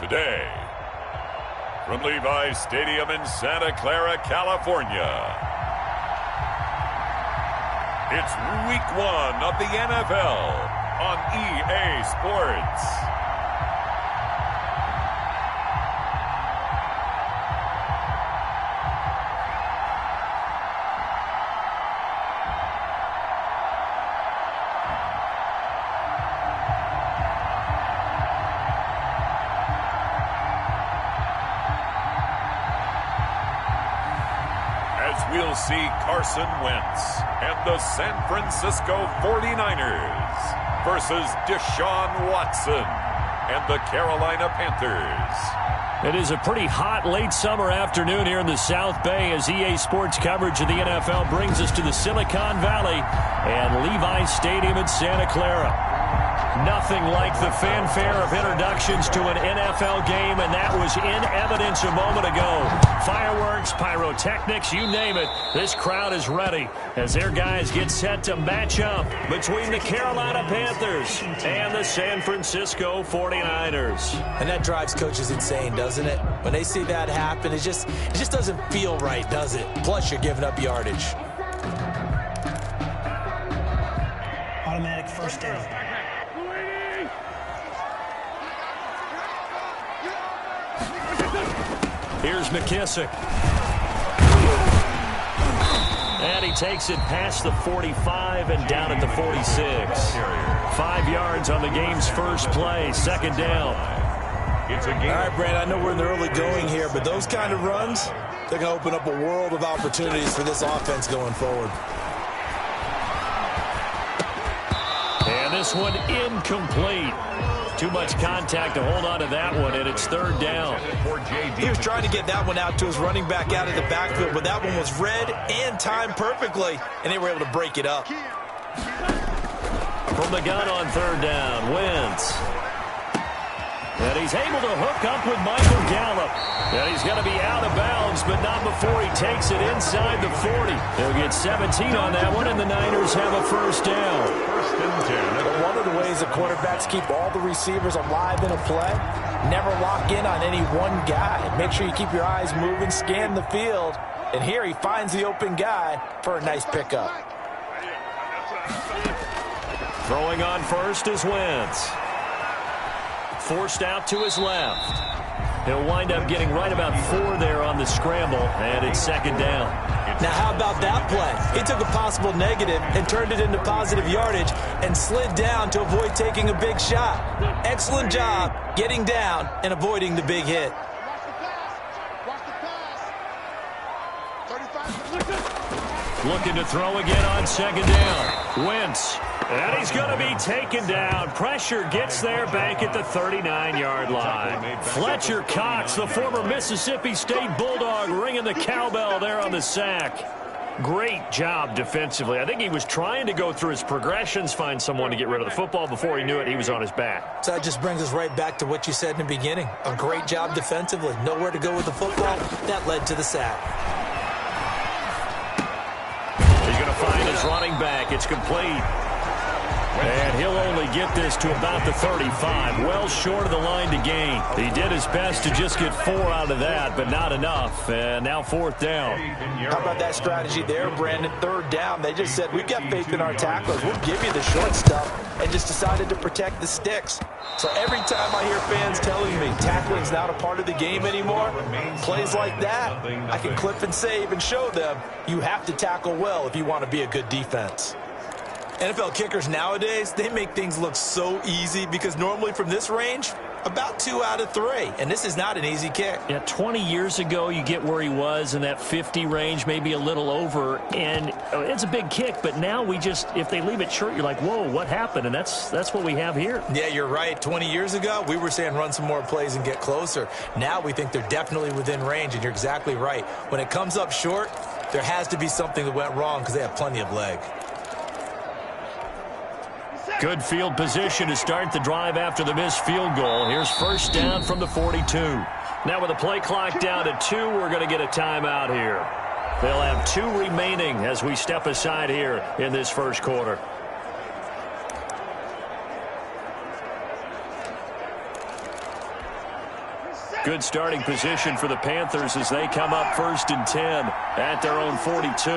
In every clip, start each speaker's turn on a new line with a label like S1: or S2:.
S1: today. From Levi's Stadium in Santa Clara, California, it's Week 1 of the NFL on EA Sports. We'll see Carson Wentz and the San Francisco 49ers versus Deshaun Watson and the Carolina Panthers.
S2: It is a pretty hot late summer afternoon here in the South Bay as EA Sports coverage of the NFL brings us to the Silicon Valley and Levi's Stadium in Santa Clara. Nothing like the fanfare of introductions to an NFL game, and that was in evidence a moment ago. Fireworks, pyrotechnics, you name it. This crowd is ready as their guys get set to match up between the Carolina Panthers and the San Francisco 49ers.
S3: And that drives coaches insane, doesn't it? When they see that happen, it just doesn't feel right, does it? Plus, you're giving up yardage.
S4: Automatic first down.
S2: Here's McKissick. And he takes it past the 45 and down at the 46. 5 yards on the game's first play, second down.
S3: All right, Brandon, I know we're in the early going here, but those kind of runs, they're going to open up a world of opportunities for this offense going forward.
S2: And this one incomplete. Too much contact to hold on to that one, and it's third down.
S3: He was trying to get that one out to his running back out of the backfield, but that one was read and timed perfectly, and they were able to break it up.
S2: From the gun on third down, Wentz. And he's able to hook up with Michael Gallup. And he's going to be out of bounds, but not before he takes it inside the 40. They'll get 17 on that one, and the Niners have a first down.
S1: First and 10.
S3: One of the ways the quarterbacks keep all the receivers alive in a play, never lock in on any one guy. Make sure you keep your eyes moving, scan the field. And here he finds the open guy for a nice pickup.
S2: Throwing on first is Wentz. Forced out to his left. He'll wind up getting right about 4 there on the scramble, and it's second down.
S3: Now, how about that play? He took a possible negative and turned it into positive yardage and slid down to avoid taking a big shot. Excellent job getting down and avoiding the big hit.
S2: Looking to throw again on second down. Wentz. And he's going to be taken down. Pressure gets there back at the 39-yard line. Fletcher Cox, the former Mississippi State Bulldog, ringing the cowbell there on the sack. Great job defensively. I think he was trying to go through his progressions, find someone to get rid of the football. Before he knew it, he was on his back.
S3: So that just brings us right back to what you said in the beginning. A great job defensively. Nowhere to go with the football. That led to the sack.
S2: He's going to find his running back. It's complete. And he'll only get this to about the 35, well short of the line to gain. He did his best to just get 4 out of that, but not enough. And now fourth down.
S3: How about that strategy there, Brandon? Third down, they just said, we've got faith in our tacklers. We'll give you the short stuff, and just decided to protect the sticks. So every time I hear fans telling me tackling's not a part of the game anymore, plays like that, I can clip and save and show them you have to tackle well if you want to be a good defense. NFL kickers nowadays, they make things look so easy because normally from this range, about 2 out of 3. And this is not an easy kick.
S2: Yeah, 20 years ago, you get where he was in that 50 range, maybe a little over. And it's a big kick, but now we just, if they leave it short, you're like, whoa, what happened? And that's what we have here.
S3: Yeah, you're right. 20 years ago, we were saying run some more plays and get closer. Now we think they're definitely within range, and you're exactly right. When it comes up short, there has to be something that went wrong because they have plenty of leg.
S2: Good field position to start the drive after the missed field goal. Here's first down from the 42. Now with the play clock down to 2, we're going to get a timeout here. They'll have 2 remaining as we step aside here in this first quarter. Good starting position for the Panthers as they come up 1st and 10 at their own 42.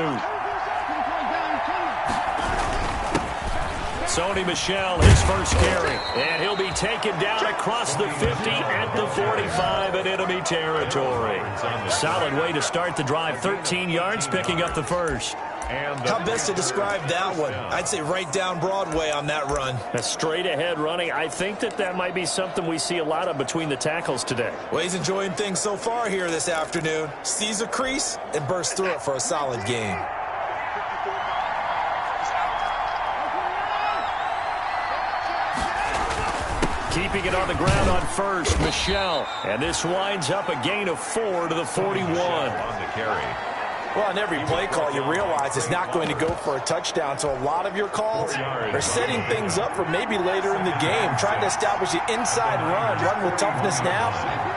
S2: Sony Michel, his first carry, and he'll be taken down across the 50 at the 45 in enemy territory. Solid way to start the drive, 13 yards, picking up the first.
S3: How best to describe that one? I'd say right down Broadway on that run.
S2: A straight-ahead running. I think that might be something we see a lot of between the tackles today.
S3: Well, he's enjoying things so far here this afternoon. Sees a crease and bursts through it for a solid gain.
S2: Keeping it on the ground on first, Michel. And this winds up a gain of 4 to the 41.
S1: On the carry.
S3: Well, on every play call, you realize it's not going to go for a touchdown. So a lot of your calls are setting things up for maybe later in the game, trying to establish the inside run with toughness now,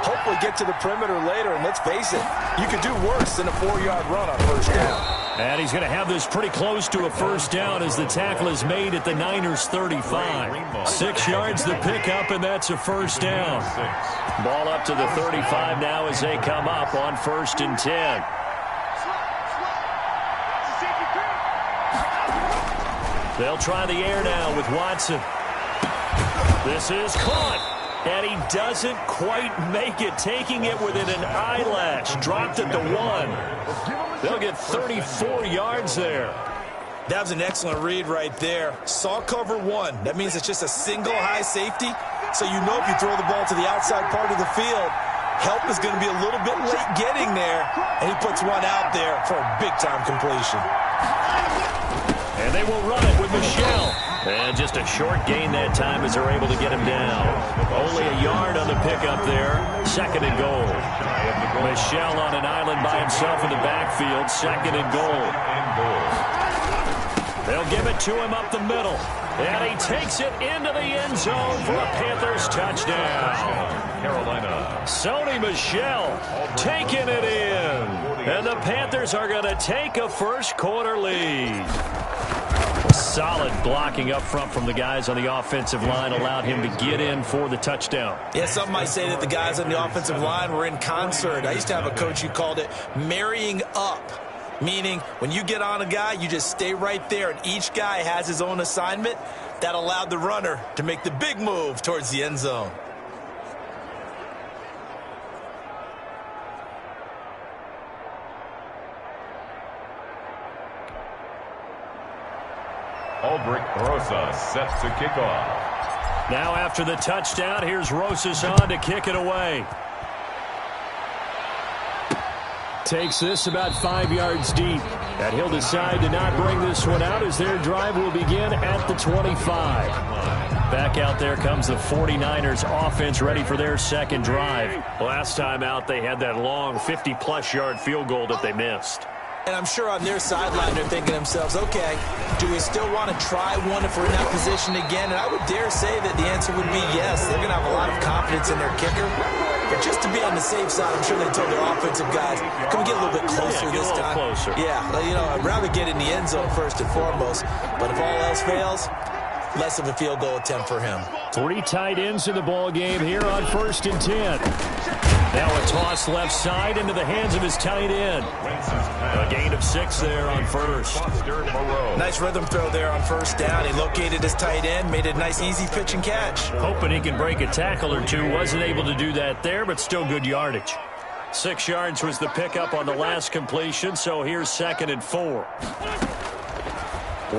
S3: hopefully get to the perimeter later. And let's face it, you could do worse than a 4-yard run on first down.
S2: And he's going to have this pretty close to a first down as the tackle is made at the Niners' 35. 6 yards the pickup, and that's a first down. Ball up to the 35 now as they come up on 1st and 10. They'll try the air now with Watson. This is caught, and he doesn't quite make it, taking it within an eyelash. Dropped at the 1. They'll get 34 yards there.
S3: That was an excellent read right there. Saw cover 1. That means it's just a single high safety. So you know if you throw the ball to the outside part of the field, help is going to be a little bit late getting there. And he puts one out there for a big-time completion.
S2: And they will run it with Michel. And just a short gain that time as they're able to get him down. Only a yard on the pickup there. 2nd and goal. Michel on an island by himself in the backfield. 2nd and goal. They'll give it to him up the middle. And he takes it into the end zone for a Panthers touchdown.
S1: Carolina.
S2: Sony Michel taking it in. And the Panthers are going to take a first quarter lead. Solid blocking up front from the guys on the offensive line allowed him to get in for the touchdown.
S3: Yeah, some might say that the guys on the offensive line were in concert. I used to have a coach who called it marrying up, meaning when you get on a guy, you just stay right there, and each guy has his own assignment. That allowed the runner to make the big move towards the end zone.
S1: Aldrich Rosas set to kick off.
S2: Now after the touchdown, here's Rosas on to kick it away. Takes this about 5 yards deep. And he'll decide to not bring this one out as their drive will begin at the 25. Back out there comes the 49ers offense ready for their second drive. Last time out, they had that long 50-plus yard field goal that they missed.
S3: And I'm sure on their sideline they're thinking to themselves, okay, do we still want to try one if we're in that position again? And I would dare say that the answer would be yes. They're going to have a lot of confidence in their kicker. But just to be on the safe side, I'm sure they told their offensive guys, can we get a little bit closer this time?
S2: Closer.
S3: Yeah, you know, I'd rather get in the end zone first and foremost. But if all else fails, less of a field goal attempt for him.
S2: 3 tight ends in the ball game here on 1st and 10. Now a toss left side into the hands of his tight end. A gain of 6 there on first.
S3: Nice rhythm throw there on first down. He located his tight end, made a nice easy pitch and catch.
S2: Hoping he can break a tackle or two. Wasn't able to do that there, but still good yardage. 6 yards was the pickup on the last completion, so here's 2nd and 4.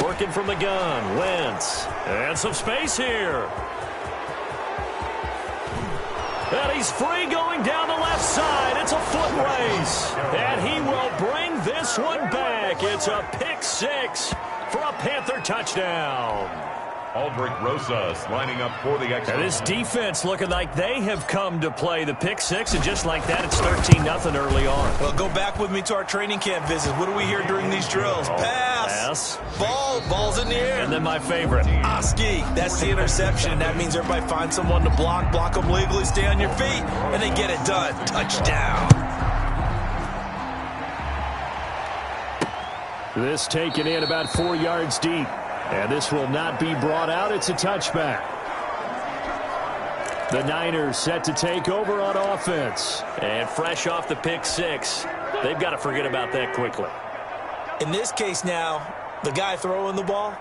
S2: Working from the gun, Wentz. And some space here. And he's free going down the left side. It's a foot race. And he will bring this one back. It's a pick 6 for a Panther touchdown.
S1: Aldrich Rosas lining up for the extra.
S2: And this defense looking like they have come to play the pick 6, and just like that, it's 13-0 early on.
S3: Well, go back with me to our training camp visit. What do we hear during these drills? Pass. Ball's in the air.
S2: And then my favorite.
S3: Oski. That's the interception. That means everybody finds someone to block them legally, stay on your feet, and they get it done. Touchdown.
S2: This taken in about 4 yards deep. And this will not be brought out. It's a touchback. The Niners set to take over on offense. And fresh off the pick six, they've got to forget about that quickly.
S3: In this case now, the guy throwing the ball,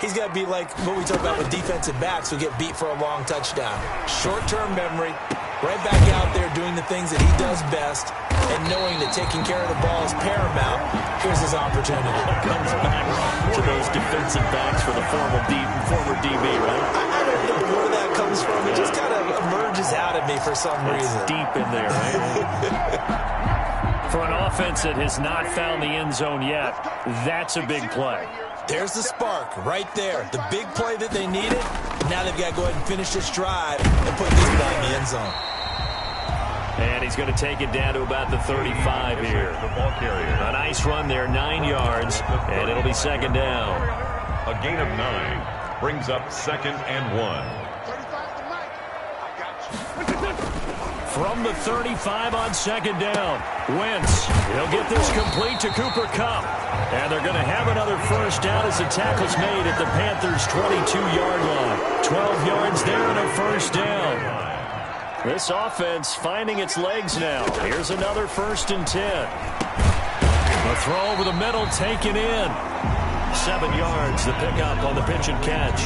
S3: he's got to be like what we talk about with defensive backs who get beat for a long touchdown. Short-term memory, right back out there doing the things that he does best, and knowing that taking care of the ball is paramount. Here's his opportunity.
S2: Comes back to those defensive backs for the former DB, right?
S3: I don't know where that comes from. It just kind of emerges out of me for some reason.
S2: It's deep in there, right? For an offense that has not found the end zone yet, that's a big play.
S3: There's the spark right there. The big play that they needed. Now they've got to go ahead and finish this drive and put this guy in the end zone.
S2: And he's going to take it down to about the 35 here. A nice run there, 9 yards, and it'll be second down.
S1: A gain of 9 brings up 2nd and 1.
S2: From the 35 on second down, Wentz. He'll get this complete to Cooper Kupp. And they're going to have another first down as the tackle's made at the Panthers' 22-yard line. 12 yards there and a first down. This offense finding its legs now. Here's another 1st and 10. The throw over the middle taken in. 7 yards, the pickup on the pitch and catch.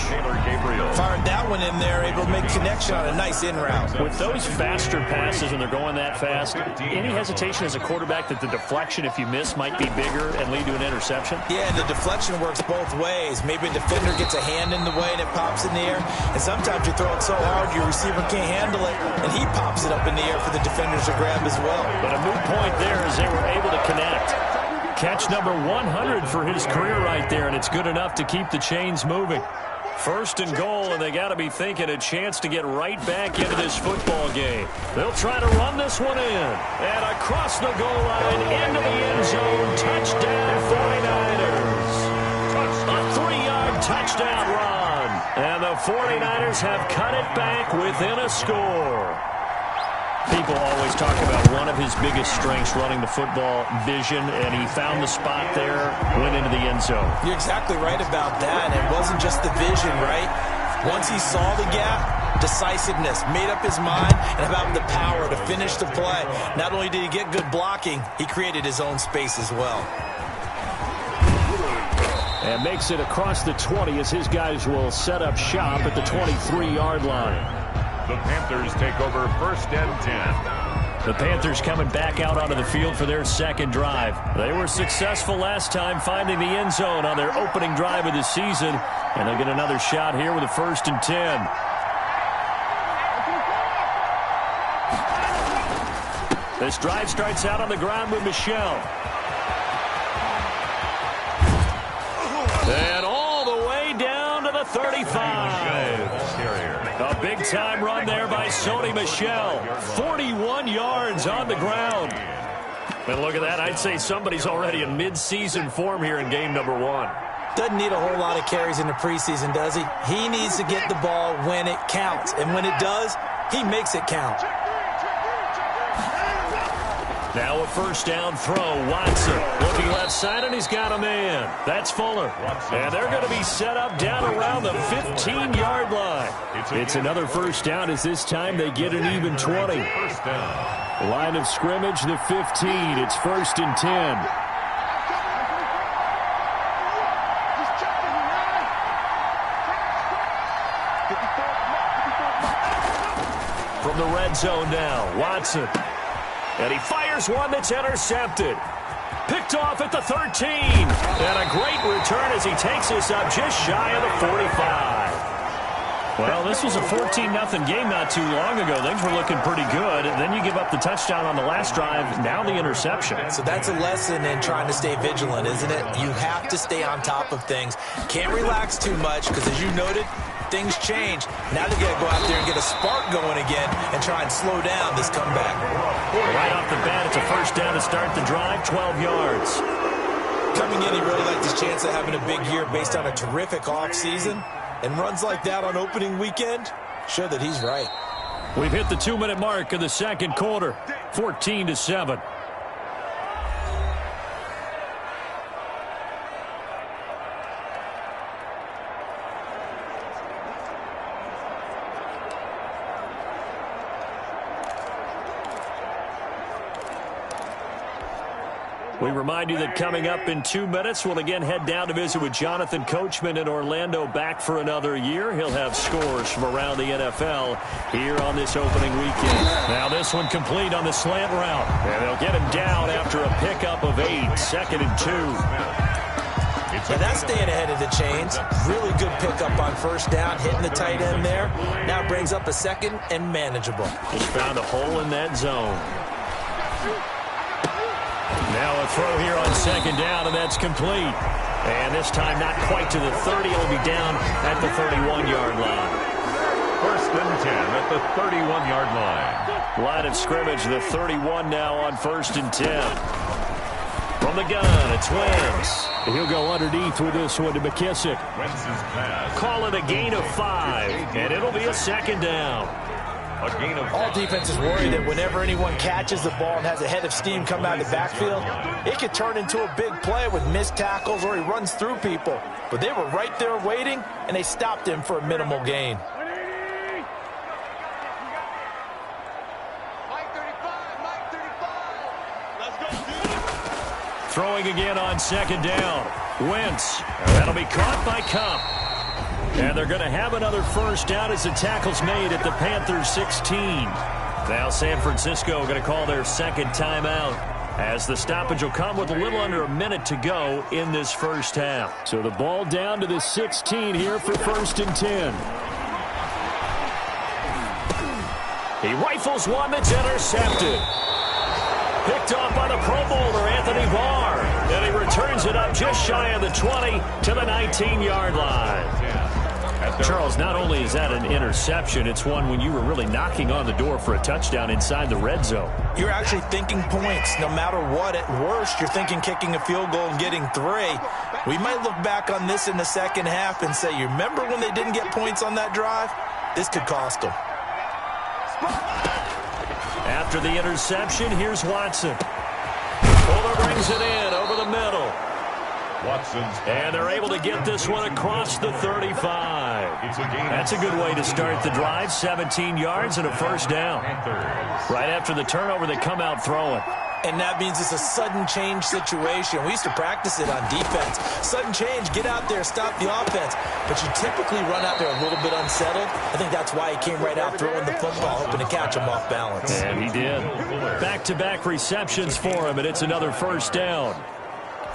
S3: Fired that one in there, able to make connection on a nice in route.
S2: With those faster passes when they're going that fast, any hesitation as a quarterback that the deflection, if you miss, might be bigger and lead to an interception?
S3: Yeah, and the deflection works both ways. Maybe a defender gets a hand in the way and it pops in the air. And sometimes you throw it so hard your receiver can't handle it, and he pops it up in the air for the defenders to grab as well.
S2: But a moot point there as they were able to connect. Catch number 100 for his career right there, and it's good enough to keep the chains moving. 1st and goal, and they got to be thinking a chance to get right back into this football game. They'll try to run this one in. And across the goal line, into the end zone, touchdown 49ers. A 3-yard touchdown run. And the 49ers have cut it back within a score. People always talk about one of his biggest strengths running the football, vision, and he found the spot there, went into the end zone.
S3: You're exactly right about that. It wasn't just the vision, right? Once he saw the gap, decisiveness, made up his mind, and about the power to finish the play. Not only did he get good blocking, he created his own space as well.
S2: And makes it across the 20 as his guys will set up shop at the 23-yard line.
S1: The Panthers take over 1st and 10.
S2: The Panthers coming back out onto the field for their second drive. They were successful last time finding the end zone on their opening drive of the season. And they'll get another shot here with a 1st and 10. This drive starts out on the ground with Michel. And all the way down to the 35. A big-time run there by Sony Michel. 41 yards on the ground. And look at that. I'd say somebody's already in mid-season form here in game number 1.
S3: Doesn't need a whole lot of carries in the preseason, does he? He needs to get the ball when it counts. And when it does, he makes it count.
S2: Now a first down throw. Watson looking left side, and he's got a man. That's Fuller. And they're going to be set up down around the 15-yard line. It's another first down as this time they get an even 20. Line of scrimmage, the 15. It's 1st and 10. From the red zone now, Watson. And he fires one that's intercepted. Picked off at the 13. And a great return as he takes us up just shy of the 45. Well, this was a 14-0 game not too long ago. Things were looking pretty good. And then you give up the touchdown on the last drive. Now the interception.
S3: So that's a lesson in trying to stay vigilant, isn't it? You have to stay on top of things. Can't relax too much because, as you noted, things change. Now they got to go out there and get a spark going again and try and slow down this comeback.
S2: Right off the bat, it's a first down to start the drive, 12 yards.
S3: Coming in, he really liked his chance of having a big year based on a terrific offseason. And runs like that on opening weekend show that he's right.
S2: We've hit the 2-minute mark of the second quarter, 14-7. We remind you that coming up in 2 minutes, we'll again head down to visit with Jonathan Coachman in Orlando, back for another year. He'll have scores from around the NFL here on this opening weekend. Now this one complete on the slant route. And they'll get him down after a pickup of 8, 2nd and 2.
S3: And that's staying ahead of the chains. Really good pickup on first down, hitting the tight end there. Now brings up a 2nd and manageable.
S2: Just found a hole in that zone. Now a throw here on 2nd down, and that's complete. And this time not quite to the 30. It'll be down at the 31-yard line.
S1: 1st and 10 at the 31-yard line.
S2: Line of scrimmage, the 31 now on 1st and 10. From the gun, it's Wentz. He'll go underneath with this one to McKissick. Call it a gain of 5, and it'll be a 2nd down.
S3: All defenses worry that whenever anyone catches the ball and has a head of steam come out of the backfield, it could turn into a big play with missed tackles or he runs through people. But they were right there waiting, and they stopped him for a minimal gain.
S2: Throwing again on 2nd down. Wentz. That'll be caught by Cup. And they're going to have another first down as the tackle's made at the Panthers 16. Now San Francisco going to call their 2nd timeout, as the stoppage will come with a little under a minute to go in this first half. So the ball down to the 16 here for 1st and 10. He rifles one that's intercepted. Picked off by the Pro Bowler, Anthony Barr. And he returns it up just shy of the 20 to the 19-yard line. Charles, not only is that an interception, it's one when you were really knocking on the door for a touchdown inside the red zone.
S3: You're actually thinking points no matter what. At worst, you're thinking kicking a field goal and getting 3. We might look back on this in the second half and say, you remember when they didn't get points on that drive? This could cost them.
S2: After the interception, here's Watson. Fuller brings it in over the middle. And they're able to get this one across the 35. That's a good way to start the drive. 17 yards and a first down. Right after the turnover, they come out throwing.
S3: And that means it's a sudden change situation. We used to practice it on defense. Sudden change, get out there, stop the offense. But you typically run out there a little bit unsettled. I think that's why he came right out throwing the football, hoping to catch him off balance.
S2: And he did. Back-to-back receptions for him, and it's another first down.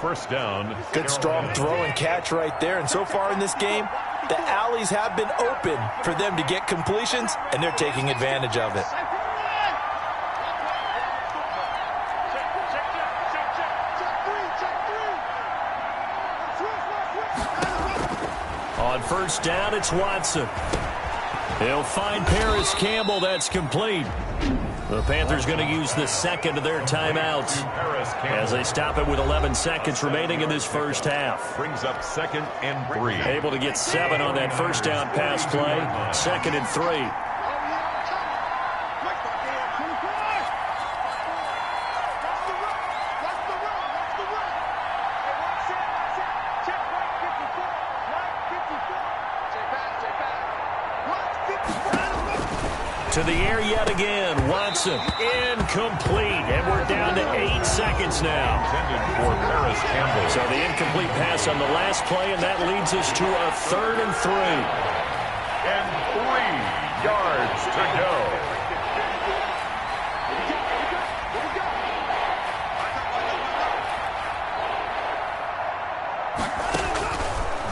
S1: First down.
S3: Good strong throw and catch right there. And so far in this game, the alleys have been open for them to get completions, and they're taking advantage of it.
S2: On first down, it's Watson. He'll find Paris Campbell. That's complete. The Panthers going to use the 2nd of their timeouts as they stop it with 11 seconds remaining in this first half.
S1: Brings up 2nd and 3.
S2: Able to get 7 on that first down pass play. 2nd and 3. To the air yet again. Watson incomplete. And we're down to 8 seconds now.
S1: Intended for Paris Campbell.
S2: So the incomplete pass on the last play, and that leads us to a 3rd and 3.
S1: And 3 yards to go.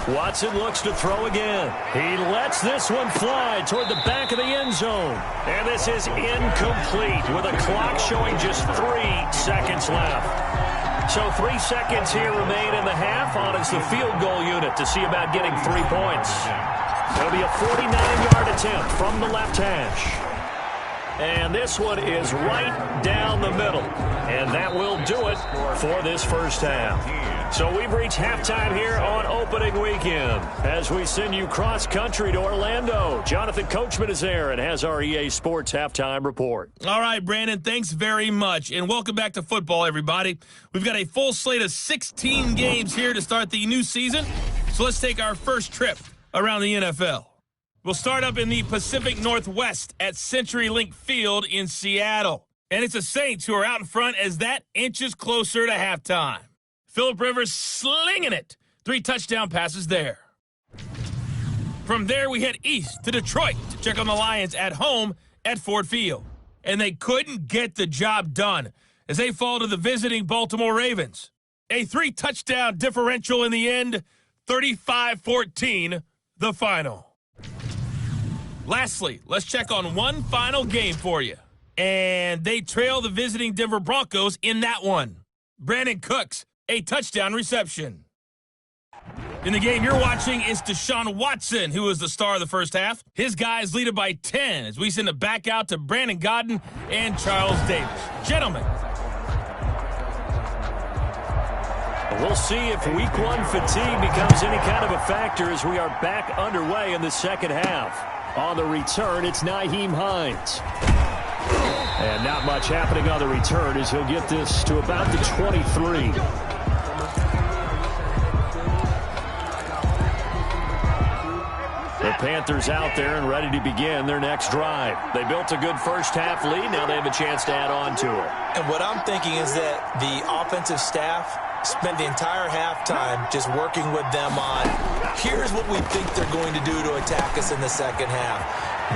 S2: Watson looks to throw again. He lets this one fly toward the back of the end zone. And this is incomplete with a clock showing just 3 seconds left. So 3 seconds here remain in the half on as the field goal unit to see about getting 3 points. It'll be a 49-yard attempt from the left hash. And this one is right down the middle. And that will do it for this first half. So we've reached halftime here on opening weekend as we send you cross-country to Orlando. Jonathan Coachman is there and has our EA Sports halftime report.
S4: All right, Brandon, thanks very much. And welcome back to football, everybody. We've got a full slate of 16 games here to start the new season. So let's take our first trip around the NFL. We'll start up in the Pacific Northwest at CenturyLink Field in Seattle. And it's the Saints who are out in front as that inches closer to halftime. Phillip Rivers slinging it. 3 touchdown passes there. From there, we head east to Detroit to check on the Lions at home at Ford Field. And they couldn't get the job done as they fall to the visiting Baltimore Ravens. A 3-touchdown differential in the end, 35-14, the final. Lastly, let's check on one final game for you. And they trail the visiting Denver Broncos in that one. Brandon Cooks, a touchdown reception. In the game you're watching is Deshaun Watson, who was the star of the first half. His guys lead it by 10 as we send it back out to Brandon Godden and Charles Davis. Gentlemen.
S2: We'll see if week 1 fatigue becomes any kind of a factor as we are back underway in the second half. On the return, it's Nyheim Hines. And not much happening on the return as he'll get this to about the 23. The Panthers out there and ready to begin their next drive. They built a good first half lead. Now they have a chance to add on to it.
S3: And what I'm thinking is that the offensive staff spent the entire halftime just working with them on, here's what we think they're going to do to attack us in the second half.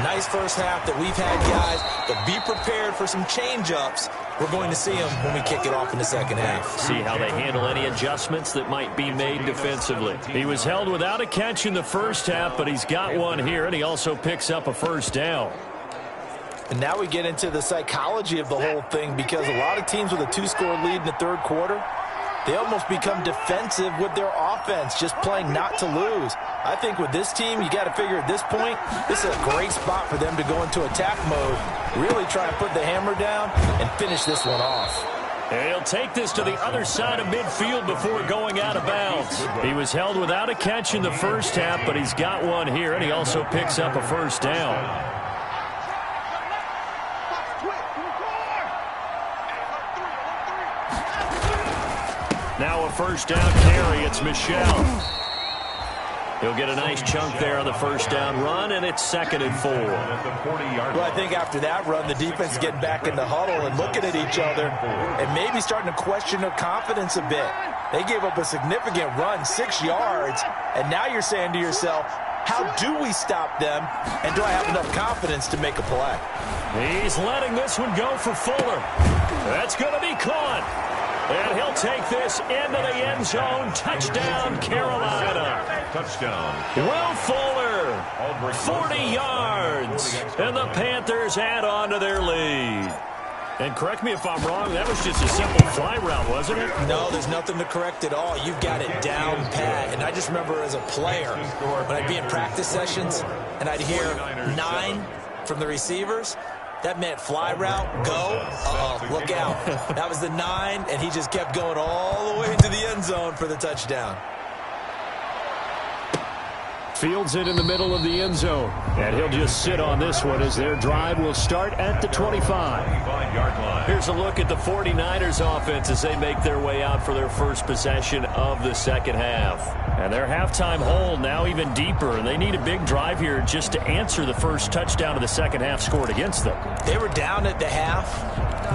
S3: Nice first half that we've had, guys, but be prepared for some change-ups. We're going to see them when we kick it off in the second half.
S2: See how they handle any adjustments that might be made defensively. He was held without a catch in the first half, but he's got one here, and he also picks up a first down.
S3: And now we get into the psychology of the whole thing, because a lot of teams with a 2-score lead in the third quarter, they almost become defensive with their offense, just playing not to lose. I think with this team, you got to figure at this point, this is a great spot for them to go into attack mode, really try and put the hammer down and finish this one off.
S2: And he'll take this to the other side of midfield before going out of bounds. He was held without a catch in the first half, but he's got one here, and he also picks up a first down. Now a first down carry. It's Michel. He'll get a nice chunk there on the first down run, and it's 2nd and 4.
S3: Well, I think after that run, the defense is getting back in the huddle and looking at each other and maybe starting to question their confidence a bit. They gave up a significant run, 6 yards, and now you're saying to yourself, how do we stop them, and do I have enough confidence to make a play?
S2: He's letting this one go for Fuller. That's going to be caught. And he'll take this into the end zone. Touchdown, Carolina.
S1: Touchdown.
S2: Will Fuller, 40 yards. And the Panthers add on to their lead. And correct me if I'm wrong, that was just a simple fly route, wasn't it?
S3: No, there's nothing to correct at all. You've got it down pat. And I just remember as a player, when I'd be in practice sessions and I'd hear 9 from the receivers, that meant fly route, go, uh-oh, look out. That was the 9, and he just kept going all the way into the end zone for the touchdown.
S2: Fields it in the middle of the end zone. And he'll just sit on this one as their drive will start at the 25-yard line. Here's a look at the 49ers offense as they make their way out for their first possession of the second half. And their halftime hole now even deeper. And they need a big drive here just to answer the first touchdown of the second half scored against them.
S3: They were down at the half.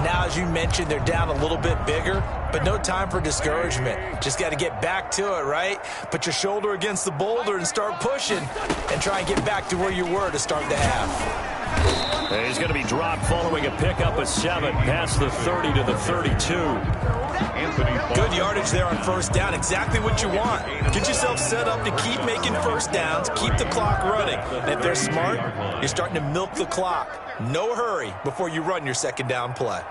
S3: Now, as you mentioned, they're down a little bit bigger, but no time for discouragement. Just got to get back to it, right? Put your shoulder against the boulder and start pushing and try and get back to where you were to start the half.
S2: And he's going to be dropped following a pickup of 7 past the 30 to the 32.
S3: Good yardage there on first down. Exactly what you want. Get yourself set up to keep making first downs, keep the clock running. And if they're smart, you're starting to milk the clock. No hurry before you run your second down play.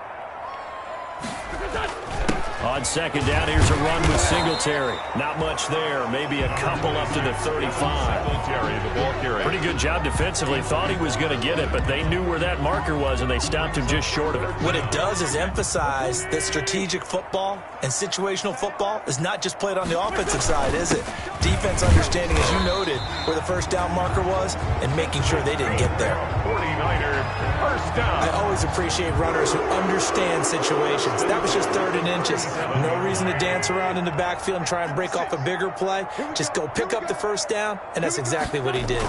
S2: On second down, here's a run with Singletary. Not much there. Maybe a couple up to the 35. Pretty good job defensively. Thought he was going to get it, but they knew where that marker was, and they stopped him just short of it.
S3: What it does is emphasize that strategic football and situational football is not just played on the offensive side, is it? Defense understanding, as you noted, where the first down marker was and making sure they didn't get there.
S1: 49ers, first down.
S3: I always appreciate runners who understand situations. That was just 3rd and inches. No reason to dance around in the backfield and try and break off a bigger play. Just go pick up the first down, and that's exactly what he did.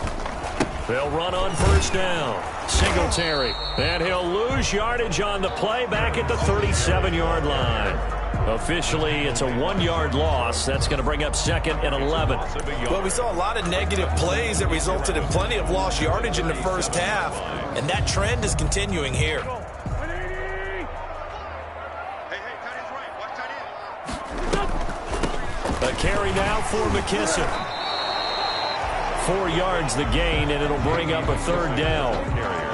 S2: They'll run on first down. Singletary. And he'll lose yardage on the play back at the 37-yard line. Officially, it's a 1-yard loss. That's going to bring up 2nd and 11.
S3: Well, we saw a lot of negative plays that resulted in plenty of lost yardage in the first half, and that trend is continuing here.
S2: A carry now for McKissick. 4 yards the gain, and it'll bring up a 3rd down.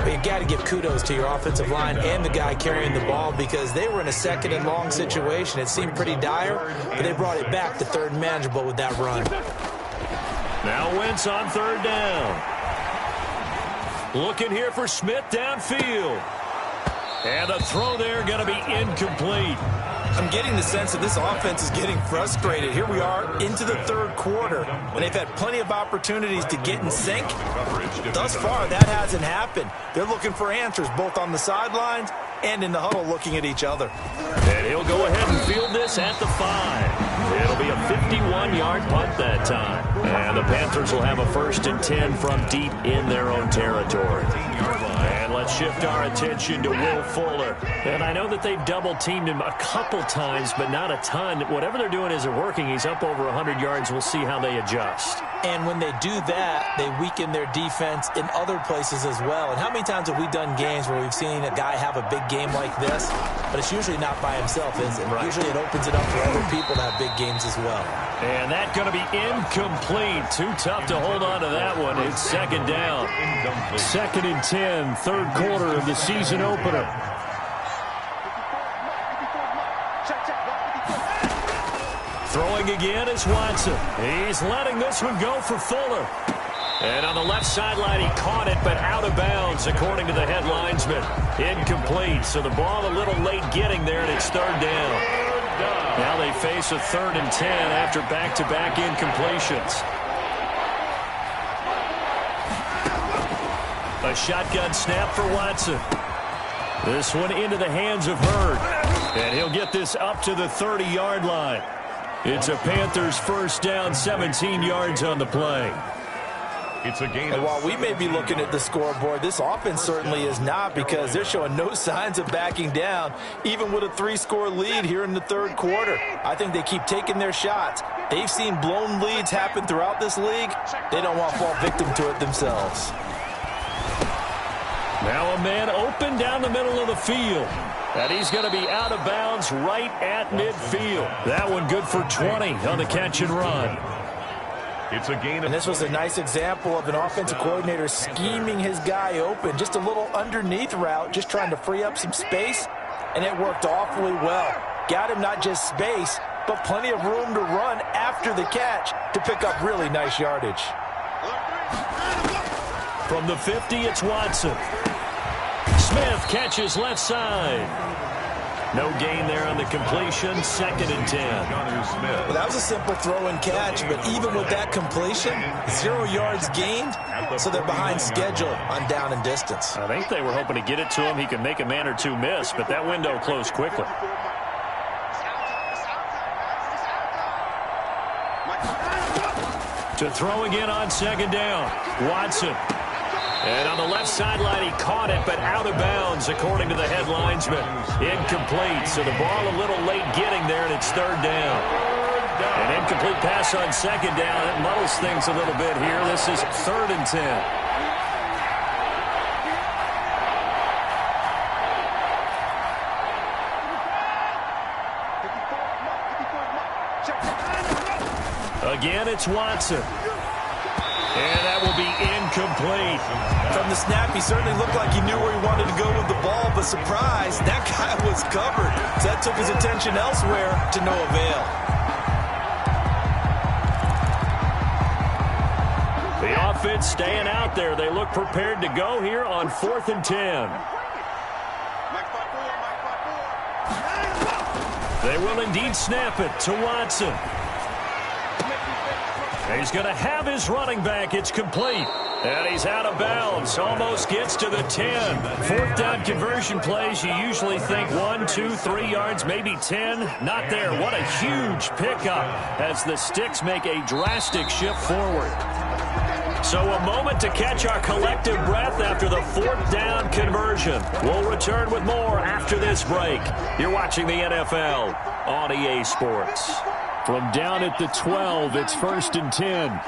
S3: You got to give kudos to your offensive line and the guy carrying the ball because they were in a 2nd and long situation. It seemed pretty dire, but they brought it back to 3rd and manageable with that run.
S2: Now Wentz on 3rd down. Looking here for Smith downfield. And the throw there going to be incomplete.
S3: I'm getting the sense that this offense is getting frustrated. Here we are into the 3rd quarter, and they've had plenty of opportunities to get in sync. Thus far, that hasn't happened. They're looking for answers both on the sidelines and in the huddle looking at each other.
S2: And he'll go ahead and field this at the 5. It'll be a 51-yard punt that time. And the Panthers will have a 1st and 10 from deep in their own territory. And let's shift our attention to Will Fuller. And I know that they've double-teamed him a couple times, but not a ton. Whatever they're doing isn't working. He's up over 100 yards. We'll see how they adjust.
S3: And when they do that, they weaken their defense in other places as well. And how many times have we done games where we've seen a guy have a big game like this, but it's usually not by himself, is it? Right. Usually it opens it up for other people to have big games as well.
S2: And that's going to be incomplete. Too tough to hold on to that one. It's 2nd down. 2nd and 10, 3rd quarter of the season opener. Throwing again is Watson. He's letting this one go for Fuller. And on the left sideline, he caught it, but out of bounds, according to the head linesman. Incomplete, so the ball a little late getting there, and it's 3rd down. Now they face a 3rd and 10 after back-to-back incompletions. A shotgun snap for Watson. This one into the hands of Hurd. And he'll get this up to the 30-yard line. It's a Panthers 1st down, 17 yards on the play.
S1: It's a gain.
S3: And while we may be looking at the scoreboard, this offense certainly is not because they're showing no signs of backing down, even with a 3-score lead here in the 3rd quarter. I think they keep taking their shots. They've seen blown leads happen throughout this league. They don't want to fall victim to it themselves.
S2: Now a man open down the middle of the field. And he's going to be out of bounds right at midfield. That one good for 20 on the catch and run.
S1: It's a gain.
S3: And this was a nice example of an offensive coordinator scheming his guy open. Just a little underneath route, just trying to free up some space. And it worked awfully well. Got him not just space, but plenty of room to run after the catch to pick up really nice yardage.
S2: From the 50, it's Watson. Smith catches left side. No gain there on the completion. 2nd and 10.
S3: Well, that was a simple throw and catch, but even with that completion, 0 yards gained, so they're behind schedule on down and distance.
S2: I think they were hoping to get it to him. He could make a man or two miss, but that window closed quickly. To throw again on 2nd down. Watson. And on the left sideline, he caught it, but out of bounds, according to the head linesman. Incomplete, so the ball a little late getting there, and it's 3rd down. An incomplete pass on 2nd down. It muddles things a little bit here. This is 3rd and 10. Again, it's Watson. And that will be incomplete.
S3: From the snap, he certainly looked like he knew where he wanted to go with the ball, but surprise, that guy was covered. So that took his attention elsewhere to no avail.
S2: The offense staying out there. They look prepared to go here on 4th and 10. They will indeed snap it to Watson. He's going to have his running back. It's complete. And he's out of bounds. Almost gets to the 10. 4th down conversion plays. You usually think 1, 2, 3 yards, maybe 10. Not there. What a huge pickup as the Sticks make a drastic shift forward. So a moment to catch our collective breath after the 4th down conversion. We'll return with more after this break. You're watching the NFL on EA Sports. From down at the 12, it's 1st and 10.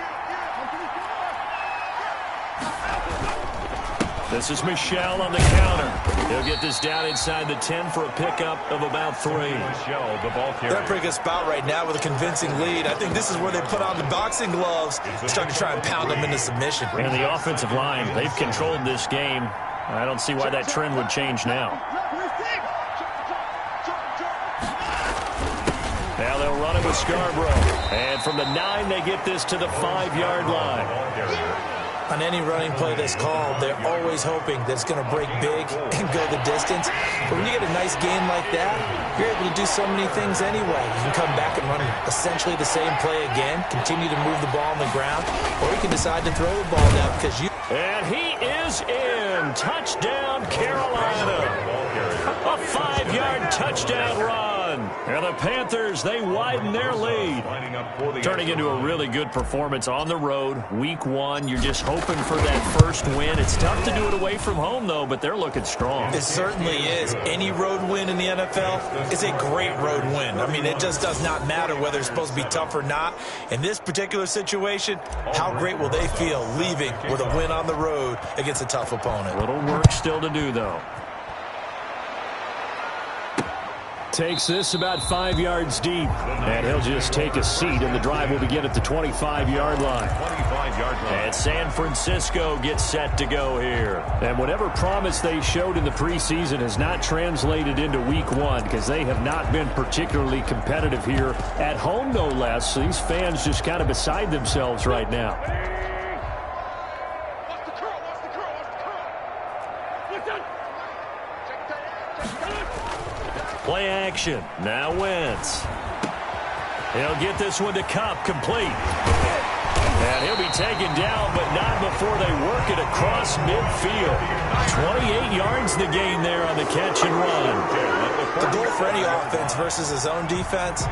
S2: This is Michel on the counter. He'll get this down inside the 10 for a pickup of about 3.
S3: They're in a pretty good spot right now with a convincing lead. I think this is where they put on the boxing gloves, start to try and pound them into submission.
S2: And the offensive line, they've controlled this game. I don't see why that trend would change now. Now they'll run it with Scarborough. And from the 9, they get this to the 5-yard line.
S3: On any running play that's called, they're always hoping that it's going to break big and go the distance. But when you get a nice gain like that, you're able to do so many things anyway. You can come back and run essentially the same play again, continue to move the ball on the ground, or you can decide to throw the ball down because you...
S2: And he is in. Touchdown, Carolina. A 5-yard touchdown run. And the Panthers, they widen their lead. Turning into a really good performance on the road. Week 1, you're just hoping for that first win. It's tough to do it away from home, though, but they're looking strong.
S3: It certainly is. Any road win in the NFL is a great road win. I mean, it just does not matter whether it's supposed to be tough or not. In this particular situation, how great will they feel leaving with a win on the road against a tough opponent?
S2: A little work still to do, though. Takes this about 5 yards deep. And he'll just take a seat, and the drive will begin at the 25-yard line. And San Francisco gets set to go here. And whatever promise they showed in the preseason has not translated into week 1 because they have not been particularly competitive here at home, no less. So these fans just kind of beside themselves right now. Play action. Now Wentz. He'll get this one to Kupp, complete. And he'll be taken down, but not before they work it across midfield. 28 yards the gain there on the catch and run.
S3: The goal for any offense versus his own defense,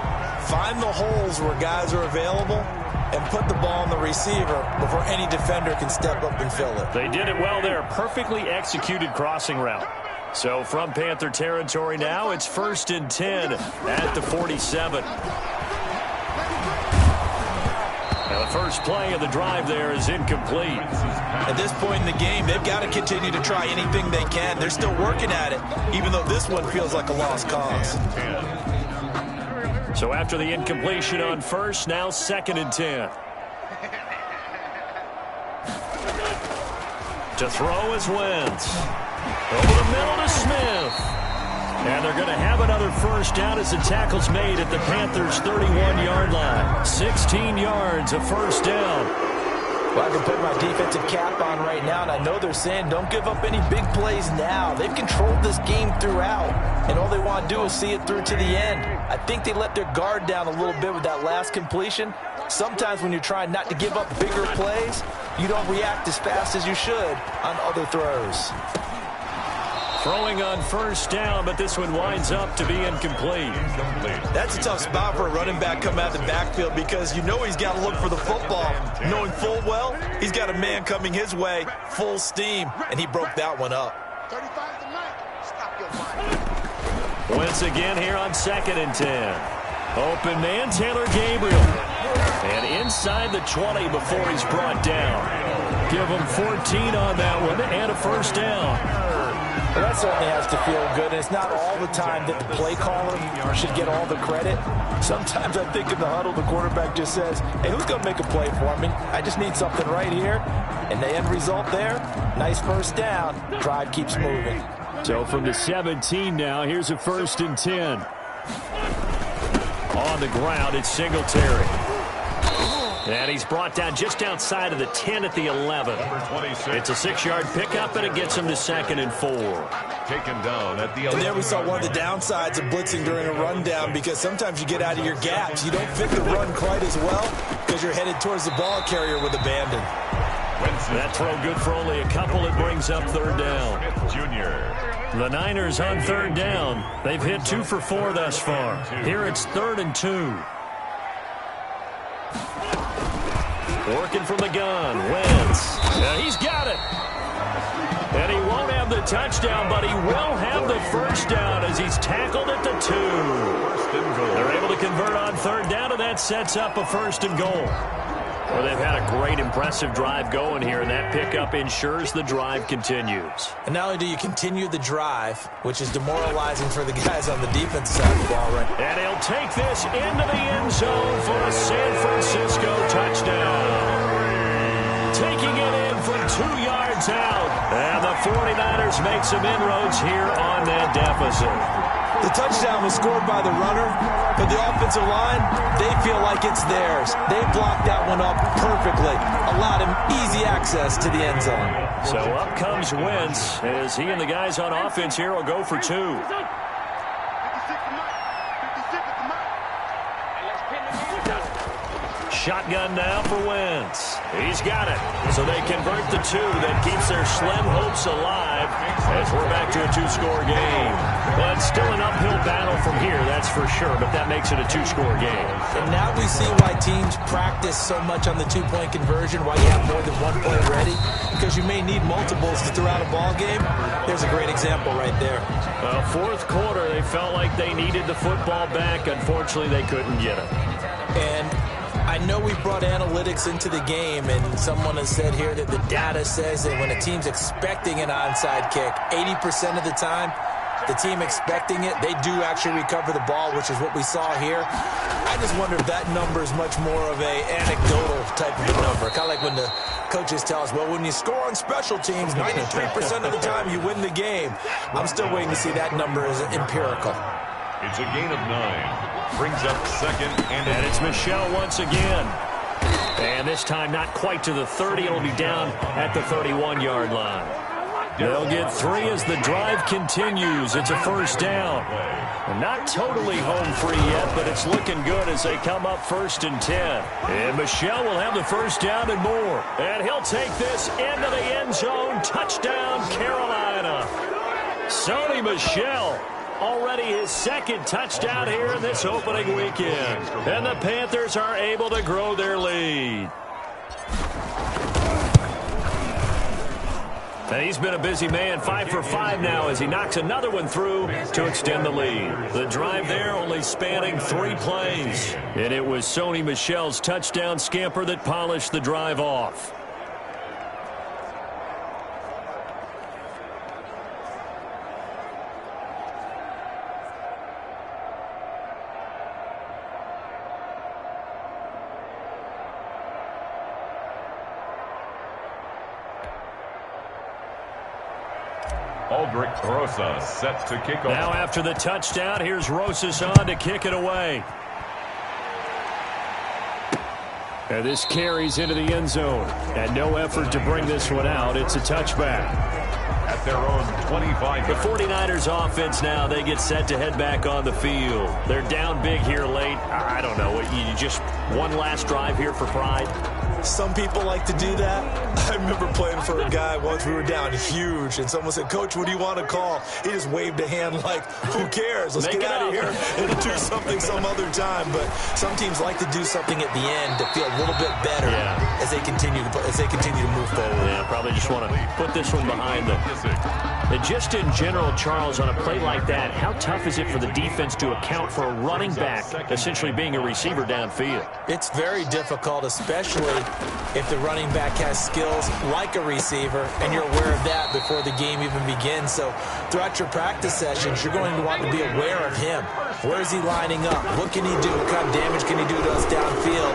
S3: find the holes where guys are available and put the ball on the receiver before any defender can step up and fill it.
S2: They did it well there. Perfectly executed crossing route. So from Panther territory now, it's 1st and 10 at the 47. Now the first play of the drive there is incomplete.
S3: At this point in the game, they've got to continue to try anything they can. They're still working at it, even though this one feels like a lost cause.
S2: So after the incompletion on first, now 2nd and 10. To throw is Wentz. Over the middle to Smith. And they're going to have another first down as the tackle's made at the Panthers' 31-yard line. 16 yards, a first down.
S3: Well, I can put my defensive cap on right now, and I know they're saying don't give up any big plays now. They've controlled this game throughout, and all they want to do is see it through to the end. I think they let their guard down a little bit with that last completion. Sometimes when you're trying not to give up bigger plays, you don't react as fast as you should on other throws.
S2: Throwing on first down, but this one winds up to be incomplete.
S3: That's a tough spot for a running back coming out of the backfield because you know he's got to look for the football, knowing full well he's got a man coming his way, full steam, and he broke that one up.
S2: Once again here on 2nd and 10. Open man, Taylor Gabriel. And inside the 20 before he's brought down. Give him 14 on that one and a first down.
S3: Well, that certainly has to feel good, and it's not all the time that the play caller should get all the credit. Sometimes I think in the huddle, the quarterback just says, hey, who's going to make a play for me? I just need something right here. And the end result there, nice first down. Drive keeps moving.
S2: So from the 17 now, here's a 1st and 10. On the ground, it's Singletary. And he's brought down just outside of the 10 at the 11. It's a 6-yard pickup, and it gets him to 2nd and 4.
S1: Taken down at the 11.
S3: And there we saw one of the downsides of blitzing during a rundown because sometimes you get out of your gaps. You don't fit the run quite as well because you're headed towards the ball carrier with abandon.
S2: That throw good for only a couple. It brings up 3rd down.
S1: Junior.
S2: The Niners on 3rd down. They've hit 2 for 4 thus far. Here it's 3rd and 2. Working from the gun. Wentz. Yeah, he's got it. And he won't have the touchdown, but he will have the first down as he's tackled at the 2. They're able to convert on third down, and that sets up a 1st and goal. Well, they've had a great, impressive drive going here, and that pickup ensures the drive continues.
S3: And not only do you continue the drive, which is demoralizing for the guys on the defensive side of the ball, right?
S2: And he'll take this into the end zone for a San Francisco touchdown. Taking it in from 2 yards out. And the 49ers make some inroads here on that deficit.
S3: The touchdown was scored by the runner, but the offensive line, they feel like it's theirs. They blocked that one up perfectly, allowed him easy access to the end zone.
S2: So up comes Wentz as he and the guys on offense here will go for 2. Shotgun now for Wentz. He's got it. So they convert the 2. That keeps their slim hopes alive as we're back to a 2-score game. But still an uphill battle from here, that's for sure. But that makes it a 2-score game.
S3: And now we see why teams practice so much on the 2-point conversion, why you have more than 1 play ready. Because you may need multiples throughout a ball game. There's a great example right there.
S2: Well, 4th quarter, they felt like they needed the football back. Unfortunately, they couldn't get it.
S3: And I know we brought analytics into the game, and someone has said here that the data says that when a team's expecting an onside kick, 80% of the time, the team expecting it, they do actually recover the ball, which is what we saw here. I just wonder if that number is much more of a anecdotal type of a number. Kind of like when the coaches tell us, well, when you score on special teams, 93% of the time you win the game. I'm still waiting to see that number as empirical.
S1: It's a gain of 9. Brings up 2nd
S2: and it's Michel once again. And this time not quite to the 30. It'll be down at the 31-yard line. They'll get 3 as the drive continues. It's a 1st down. And not totally home free yet, but it's looking good as they come up 1st and 10. And Michel will have the 1st down and more. And he'll take this into the end zone. Touchdown, Carolina. Sony Michel. Already his 2nd touchdown here in this opening weekend. And the Panthers are able to grow their lead. And he's been a busy man, 5 for 5 now as he knocks another one through to extend the lead. The drive there only spanning 3 plays. And it was Sony Michel's touchdown scamper that polished the drive off.
S1: Aldrich Rosas set to kick off.
S2: Now after the touchdown, here's Rosas on to kick it away. And this carries into the end zone. And no effort to bring this one out. It's a touchback.
S1: At their own 25.
S2: The 49ers offense now, they get set to head back on the field. They're down big here late. I don't know. You just one last drive here for pride.
S3: Some people like to do that. I remember playing for a guy once. We were down huge, and someone said, "Coach, what do you want to call?" He just waved a hand like, "Who cares? Let's get out of here and do something some other time." But some teams like to do something at the end to feel a little bit better as they continue to move forward.
S2: Yeah, probably just want to put this one behind them. And just in general, Charles, on a play like that, how tough is it for the defense to account for a running back essentially being a receiver downfield?
S3: It's very difficult, especially if the running back has skills like a receiver, and you're aware of that before the game even begins. So throughout your practice sessions, you're going to want to be aware of him. Where is he lining up? What can he do? What kind of damage can he do to us downfield?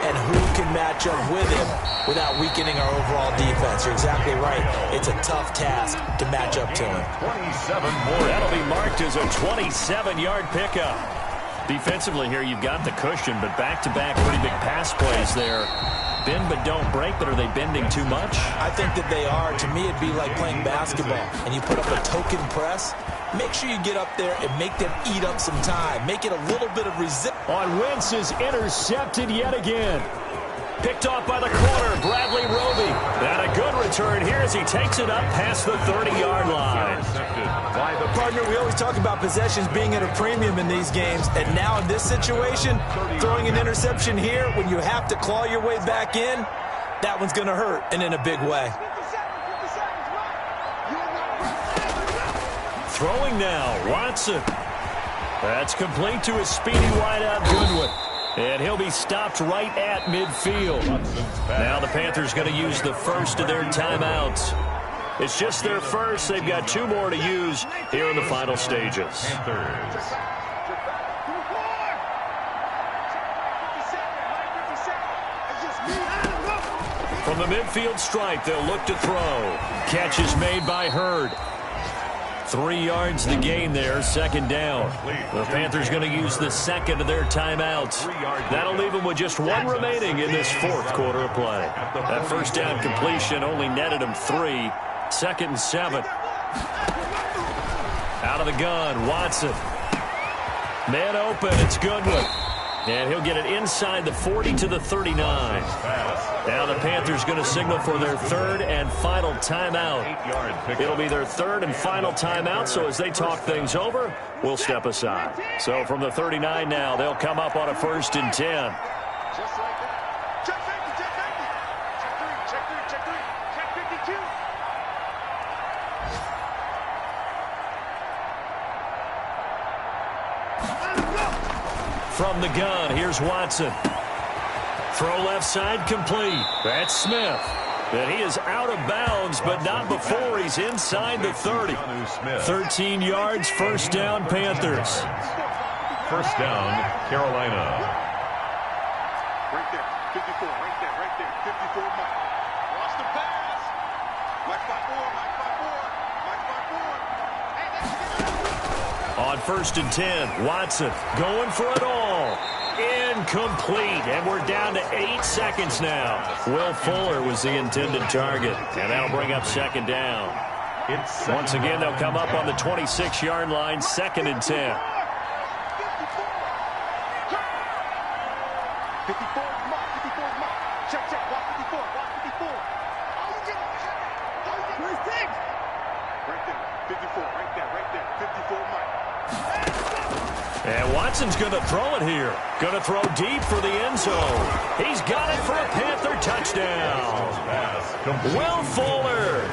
S3: And who can match up with him without weakening our overall defense? You're exactly right. It's a tough task to match up to him.
S1: 27 more.
S2: That'll be marked as a 27-yard pickup. Defensively here, you've got the cushion, but back-to-back pretty big pass plays there. Bend but don't break, but are they bending too much?
S3: I think that they are. To me, it'd be like playing basketball, and you put up a token press, make sure you get up there and make them eat up some time. Make it a little bit of resistance.
S2: On Wentz is intercepted yet again. Picked off by the corner, Bradley Roby. And a good return here as he takes it up past the 30-yard line.
S3: Partner, we always talk about possessions being at a premium in these games, and now in this situation, throwing an interception here when you have to claw your way back in, that one's going to hurt, and in a big way.
S2: Throwing now, Watson. That's complete to his speedy wideout, Goodwin. And he'll be stopped right at midfield. Now the Panthers going to use the first of their timeouts. It's just their first. They've got 2 more to use here in the final stages. From the midfield stripe, they'll look to throw. Catch is made by Hurd. 3 yards the gain there, second down. The Panthers going to use the second of their timeouts. That'll leave them with just 1 remaining in this 4th quarter of play. That first down completion only netted them 3. 2nd and 7. Out of the gun, Watson. Man open, it's Goodwin. And he'll get it inside the 40 to the 39. Now the Panthers going to signal for their 3rd and final timeout. It'll be their 3rd and final timeout, so as they talk things over, we'll step aside. So from the 39 now, they'll come up on a 1st and 10. From the gun, here's Watson. Throw left side complete. That's Smith. And he is out of bounds, but not before he's inside the 30. 13 yards, first down, Panthers.
S1: First down, Carolina.
S5: Right there, 54, right there, 54, Mike. Watch the pass. Mike 5-4,
S2: On 1st and 10, Watson going for it all. Incomplete, and we're down to 8 seconds now. Will Fuller was the intended target, and that'll bring up second down. Once again, they'll come up on the 26-yard line, 2nd and 10.
S5: 54, Mike, 54, Mike. Check, block 54, block 54. Where's Tig? Right there, 54, right there, 54, Mike.
S2: And Watson's going to throw it here. Going to throw deep for the end zone. He's got it for a Panther touchdown. Will Fuller,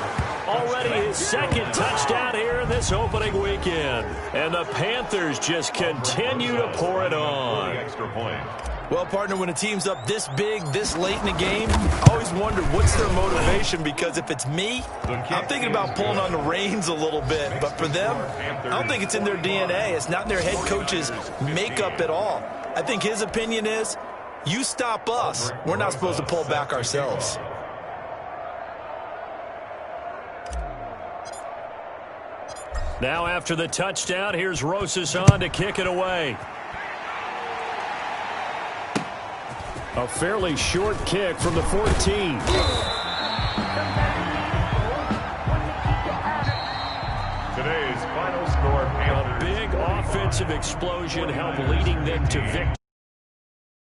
S2: already his 2nd touchdown here in this opening weekend. And the Panthers just continue to pour it on.
S1: Extra point.
S3: Well, partner, when a team's up this big, this late in the game, I always wonder what's their motivation, because if it's me, I'm thinking about pulling on the reins a little bit. But for them, I don't think it's in their DNA. It's not in their head coach's makeup at all. I think his opinion is, you stop us, we're not supposed to pull back ourselves.
S2: Now after the touchdown, here's Rosas on to kick it away. A fairly short kick from the 14.
S1: Today's final score, Panthers.
S2: A big offensive explosion helped leading them to victory.